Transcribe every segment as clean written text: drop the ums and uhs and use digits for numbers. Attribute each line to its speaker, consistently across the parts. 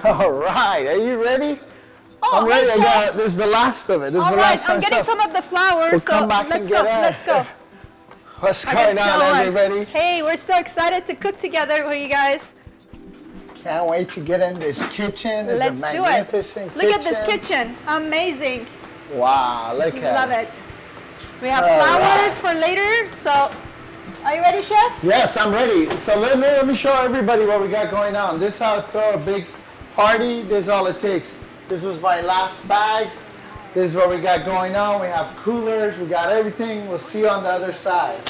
Speaker 1: All right, are you ready?
Speaker 2: Oh,
Speaker 1: I'm ready.
Speaker 2: hey,
Speaker 1: This is the last of it. This is
Speaker 2: all
Speaker 1: the
Speaker 2: right,
Speaker 1: last time.
Speaker 2: I'm getting some of the flowers,
Speaker 1: We'll
Speaker 2: so
Speaker 1: come back
Speaker 2: let's
Speaker 1: and
Speaker 2: go.
Speaker 1: get
Speaker 2: Let's go.
Speaker 1: What's going on, everybody?
Speaker 2: Hey, we're so excited to cook together with you guys.
Speaker 1: Can't wait to get in this kitchen. It's
Speaker 2: Let's
Speaker 1: a
Speaker 2: do
Speaker 1: magnificent
Speaker 2: it.
Speaker 1: kitchen.
Speaker 2: Look at this kitchen. Amazing.
Speaker 1: Wow, look at
Speaker 2: Love
Speaker 1: it.
Speaker 2: it. We have flowers for later, so are you ready, Chef?
Speaker 1: Yes, I'm ready. So let me show everybody what we got going on. This is how to throw a big party. This is all it takes. This was my last bags. This is what we got going on. We have coolers. We got everything. We'll see you on the other side.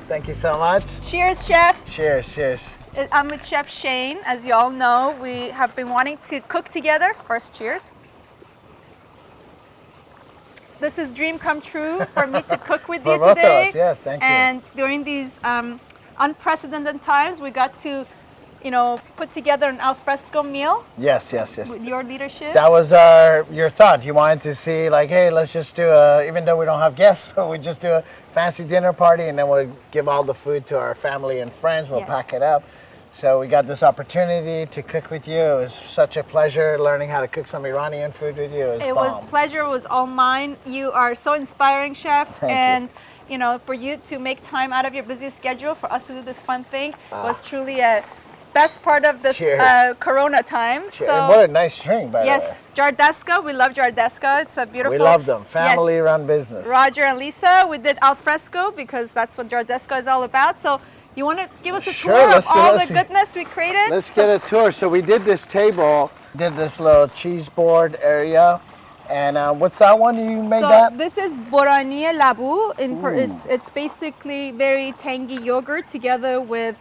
Speaker 1: Thank you so much.
Speaker 2: Cheers, Chef.
Speaker 1: Cheers, cheers.
Speaker 2: I'm with Chef Shane. As you all know, we have been wanting to cook together. First, cheers. This is dream come true for me to cook with you
Speaker 1: both
Speaker 2: today.
Speaker 1: of us, yes, thank you.
Speaker 2: And during these unprecedented times, we got to, put together an al fresco meal.
Speaker 1: Yes, yes, yes.
Speaker 2: With your leadership.
Speaker 1: That was your thought. You wanted to see, like, hey, let's just do even though we don't have guests, but we just do a fancy dinner party, and then we'll give all the food to our family and friends. We'll pack it up. So we got this opportunity to cook with you. It was such a pleasure learning how to cook some Iranian food with you.
Speaker 2: It was pleasure was all mine. You are so inspiring, Chef.
Speaker 1: Thank
Speaker 2: you. For you to make time out of your busy schedule for us to do this fun thing was truly a best part of this
Speaker 1: Cheers.
Speaker 2: Corona time.
Speaker 1: Cheers.
Speaker 2: So
Speaker 1: What a nice drink, by
Speaker 2: yes, Jardesco. We love Jardesco. It's a
Speaker 1: the
Speaker 2: beautiful.
Speaker 1: way. We love them. Family-run business.
Speaker 2: Roger and Lisa, we did al fresco because that's what Jardesco is all about. So you want to give us a tour of all the goodness we created?
Speaker 1: Let's get a tour. So we did this table, did this little cheese board area. And what's that one you made that?
Speaker 2: This is boraniye labu. It's basically very tangy yogurt together with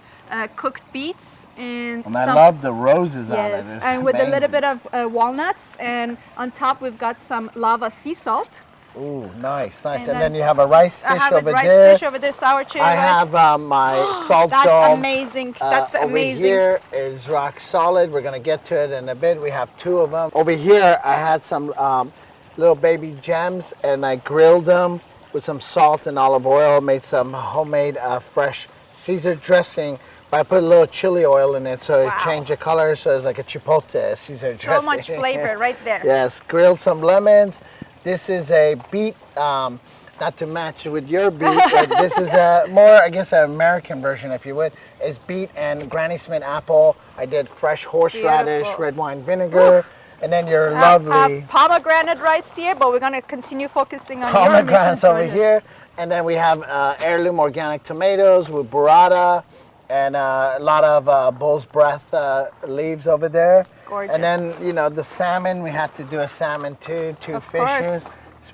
Speaker 2: cooked beets and
Speaker 1: I love the roses on it.
Speaker 2: Yes, and with a little bit of walnuts, and on top we've got some lava sea salt.
Speaker 1: Ooh, nice. And then you have a rice dish
Speaker 2: I have
Speaker 1: over
Speaker 2: a rice
Speaker 1: there.
Speaker 2: dish over there, sour cherry rice.
Speaker 1: I have my salt dome.
Speaker 2: That's amazing. That's amazing.
Speaker 1: Over here is rock solid. We're gonna get to it in a bit. We have 2 of them. Over here, I had some little baby gems, and I grilled them with some salt and olive oil. Made some homemade fresh Caesar dressing. But I put a little chili oil in it, so it changed the color. So it's like a chipotle Caesar dressing.
Speaker 2: So much flavor right there.
Speaker 1: Yes, grilled some lemons. This is a beet, not to match with your beet, but this is a more, I guess, an American version, if you would. It's beet and Granny Smith apple. I did fresh horseradish, red wine vinegar, and then your lovely
Speaker 2: pomegranate rice here, but we're going to continue focusing on
Speaker 1: pomegranates over here. And then we have heirloom organic tomatoes with burrata and a lot of bull's breath leaves over there.
Speaker 2: Gorgeous.
Speaker 1: And then, you know, the salmon, we had to do a salmon too, 2 fishes.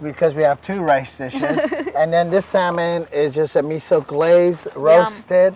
Speaker 1: Because we have 2 rice dishes. And then this salmon is just a miso glaze, roasted.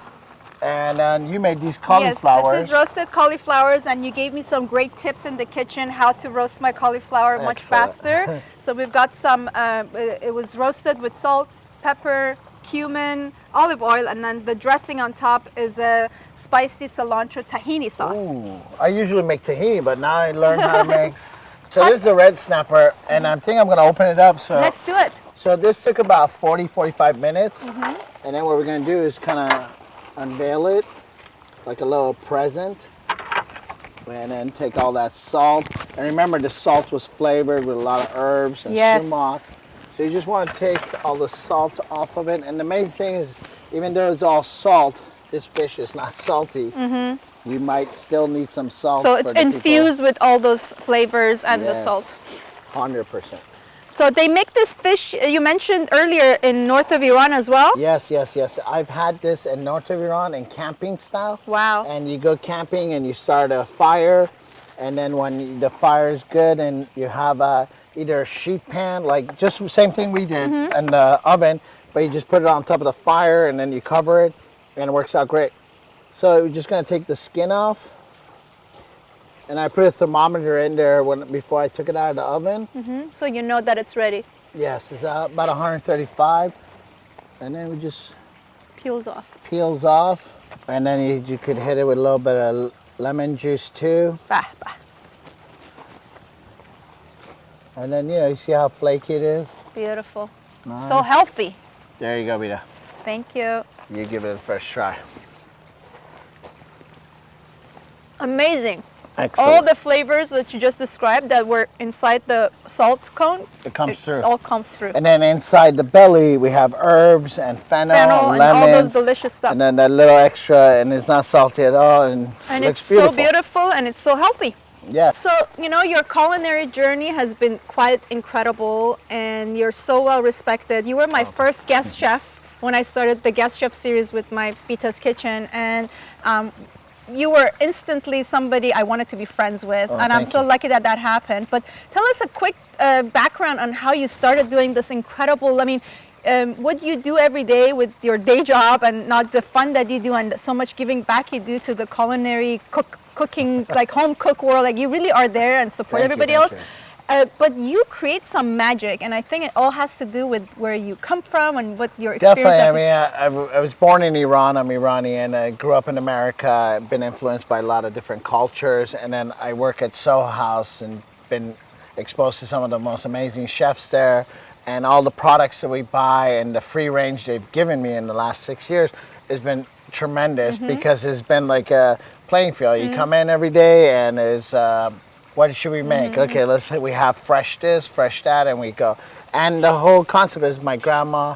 Speaker 1: And then you made these cauliflowers.
Speaker 2: Yes, this is roasted cauliflowers, and you gave me some great tips in the kitchen how to roast my cauliflower much faster. So we've got some, it was roasted with salt, pepper, cumin, olive oil, and then the dressing on top is a spicy cilantro tahini sauce.
Speaker 1: Ooh, I usually make tahini, but now I learned how to make. So this is the red snapper, and I think I'm going to open it up. So
Speaker 2: let's do it.
Speaker 1: So this took about 45 minutes, and then what we're going to do is kind of unveil it like a little present, and then take all that salt. And remember, the salt was flavored with a lot of herbs and sumac. So you just want to take all the salt off of it. And the amazing thing is, even though it's all salt, this fish is not salty. You might still need some salt.
Speaker 2: So it's infused with all those flavors and the salt.
Speaker 1: 100%.
Speaker 2: So they make this fish, you mentioned earlier, in north of Iran as well?
Speaker 1: Yes. I've had this in north of Iran in camping style.
Speaker 2: Wow.
Speaker 1: And you go camping and you start a fire. And then when the fire is good and you have either a sheet pan, like just the same thing we did in the oven, but you just put it on top of the fire and then you cover it and it works out great. So we're just gonna take the skin off. And I put a thermometer in there before I took it out of the oven.
Speaker 2: So you know that it's ready.
Speaker 1: Yes, it's about 135. And then we just
Speaker 2: peels
Speaker 1: off. And then you could hit it with a little bit of lemon juice too. And then, you see how flaky it is?
Speaker 2: Beautiful. Nice. So healthy.
Speaker 1: There you go, Bita.
Speaker 2: Thank you.
Speaker 1: You give it a first try.
Speaker 2: Amazing.
Speaker 1: Excellent.
Speaker 2: All the flavors that you just described that were inside the salt cone,
Speaker 1: it comes through.
Speaker 2: All comes through.
Speaker 1: And then inside the belly, we have herbs and fennel and lemons,
Speaker 2: and all those delicious stuff.
Speaker 1: And then that little extra, and it's not salty at all. And
Speaker 2: it's so beautiful and it's so healthy.
Speaker 1: Yes.
Speaker 2: So, your culinary journey has been quite incredible and you're so well respected. You were my first guest chef when I started the guest chef series with my BITA'S kitchen, and you were instantly somebody I wanted to be friends with, and I'm so lucky that happened. But tell us a quick background on how you started doing this incredible, what you do every day with your day job and not the fun that you do and so much giving back you do to the culinary cooking, like home cook world. Like you really are there and support everybody else. But you create some magic, and I think it all has to do with where you come from and what your experience.
Speaker 1: Definitely. I was born in Iran. I'm Iranian. I grew up in America. I've been influenced by a lot of different cultures, and then I work at Soho House and been exposed to some of the most amazing chefs there. And all the products that we buy and the free range they've given me in the last 6 years has been tremendous because it's been like a playing field. You come in every day and what should we make? Okay, we have fresh this, fresh that, and we go. And the whole concept is my grandma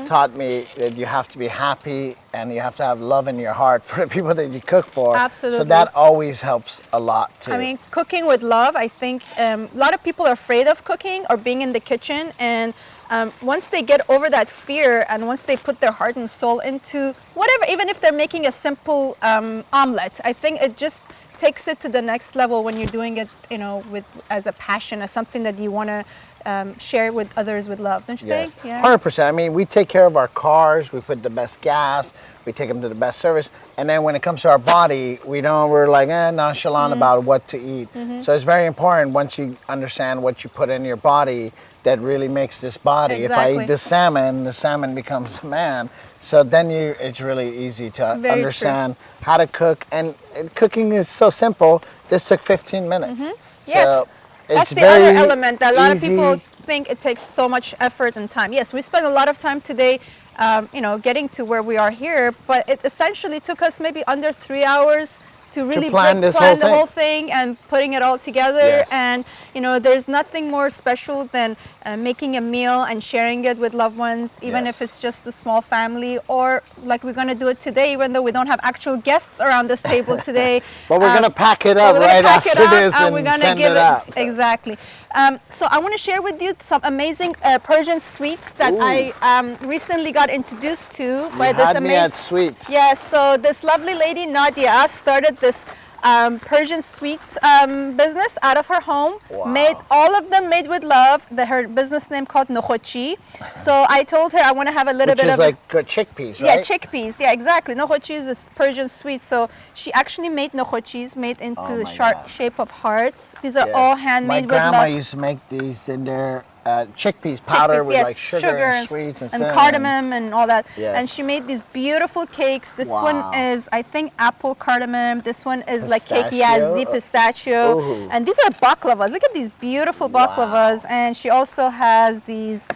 Speaker 1: taught me that you have to be happy and you have to have love in your heart for the people that you cook for.
Speaker 2: Absolutely.
Speaker 1: So that always helps a lot too.
Speaker 2: I mean, cooking with love, I think a lot of people are afraid of cooking or being in the kitchen. And once they get over that fear and once they put their heart and soul into whatever, even if they're making a simple omelet, I think it just takes it to the next level when you're doing it, you know, with as a passion, as something that you want to share with others with love, don't you
Speaker 1: Yes,
Speaker 2: think? Yeah.
Speaker 1: 100%. I mean, we take care of our cars. We put the best gas. We take them to the best service. And then when it comes to our body, we're like nonchalant about what to eat. So it's very important once you understand what you put in your body that really makes this body.
Speaker 2: Exactly.
Speaker 1: If I eat the salmon becomes a man. So then it's really easy to
Speaker 2: Very
Speaker 1: understand how to cook. And cooking is so simple. This took 15 minutes.
Speaker 2: Yes.
Speaker 1: So
Speaker 2: that's
Speaker 1: it's
Speaker 2: the other
Speaker 1: very
Speaker 2: element that a lot of
Speaker 1: easy.
Speaker 2: people think it takes so much effort and time. Yes, we spent a lot of time today, you know, getting to where we are here, but it essentially took us maybe under 3 hours to really
Speaker 1: plan
Speaker 2: plan the whole thing and putting it all together.
Speaker 1: Yes.
Speaker 2: And you know, there's nothing more special than making a meal and sharing it with loved ones, even if it's just a small family, or like we're going to do it today, even though we don't have actual guests around this table today.
Speaker 1: But we're going to pack it up right after this and
Speaker 2: we're gonna
Speaker 1: send
Speaker 2: give
Speaker 1: it out.
Speaker 2: Exactly. So I want to share with you some amazing Persian sweets that I recently got introduced to by this
Speaker 1: had me at
Speaker 2: amazing.
Speaker 1: sweets.
Speaker 2: Yes. So this lovely lady Nadia started this Persian sweets business out of her home.
Speaker 1: Wow.
Speaker 2: Made all of them made with love. Her business name called Nokhodchi. So I told her I want to have a little bit
Speaker 1: Which is
Speaker 2: of
Speaker 1: like chickpeas, right?
Speaker 2: yeah, chickpeas. Yeah, exactly. Nokhodchi is a Persian sweet. So she actually made nokhodchis made into the shape of hearts. These are all handmade with love.
Speaker 1: My grandma used to make these in their chickpeas powder with like sugar and sweets and cinnamon.
Speaker 2: Cardamom and all that.
Speaker 1: Yes.
Speaker 2: And she made these beautiful cakes. This one is, I think, apple cardamom. This one is like cake yazdi, pistachio.
Speaker 1: Ooh.
Speaker 2: And these are baklavas. Look at these beautiful baklavas. And she also has these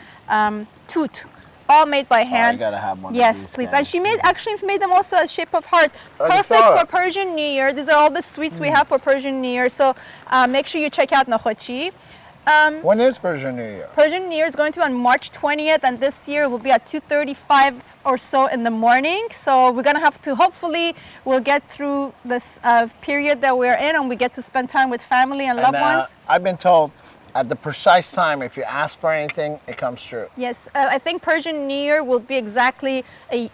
Speaker 2: toot, all made by hand.
Speaker 1: I gotta have one.
Speaker 2: Yes,
Speaker 1: of these
Speaker 2: please.
Speaker 1: guys.
Speaker 2: And she actually made them also as shape of heart.
Speaker 1: I
Speaker 2: Perfect
Speaker 1: saw it.
Speaker 2: for Persian New Year. These are all the sweets we have for Persian New Year. So make sure you check out Nokhodchi.
Speaker 1: When is Persian New Year?
Speaker 2: Persian New Year is going to be on March 20th, and this year will be at 2:35 or so in the morning. So we're gonna have to, hopefully, we'll get through this period that we're in, and we get to spend time with family and loved ones.
Speaker 1: I've been told at the precise time, if you ask for anything, it comes true.
Speaker 2: Yes, I think Persian New Year will be exactly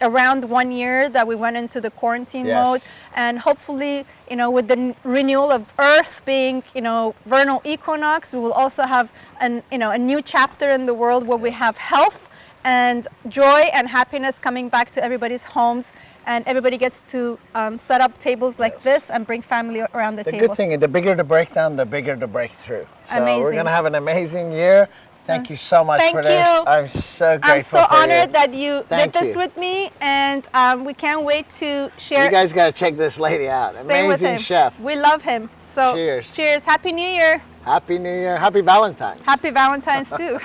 Speaker 2: around 1 year that we went into the quarantine mode. And hopefully, you know, with the renewal of Earth being, you know, vernal equinox, we will also have a new chapter in the world where we have health and joy and happiness coming back to everybody's homes, and everybody gets to set up tables like this and bring family around the table.
Speaker 1: The good thing is, the bigger the breakdown, the bigger the breakthrough. So
Speaker 2: Amazing.
Speaker 1: we're gonna have an amazing year. Thank you so much for this.
Speaker 2: Thank you.
Speaker 1: I'm so grateful.
Speaker 2: I'm so
Speaker 1: for
Speaker 2: honored
Speaker 1: you.
Speaker 2: that you
Speaker 1: Thank
Speaker 2: did this
Speaker 1: you.
Speaker 2: with me, and we can't wait to share.
Speaker 1: You guys gotta check this lady out.
Speaker 2: Same with
Speaker 1: Amazing
Speaker 2: him.
Speaker 1: chef.
Speaker 2: We love him. So
Speaker 1: Cheers.
Speaker 2: Cheers. Happy New Year.
Speaker 1: Happy New Year. Happy Valentine's.
Speaker 2: Happy Valentine's too.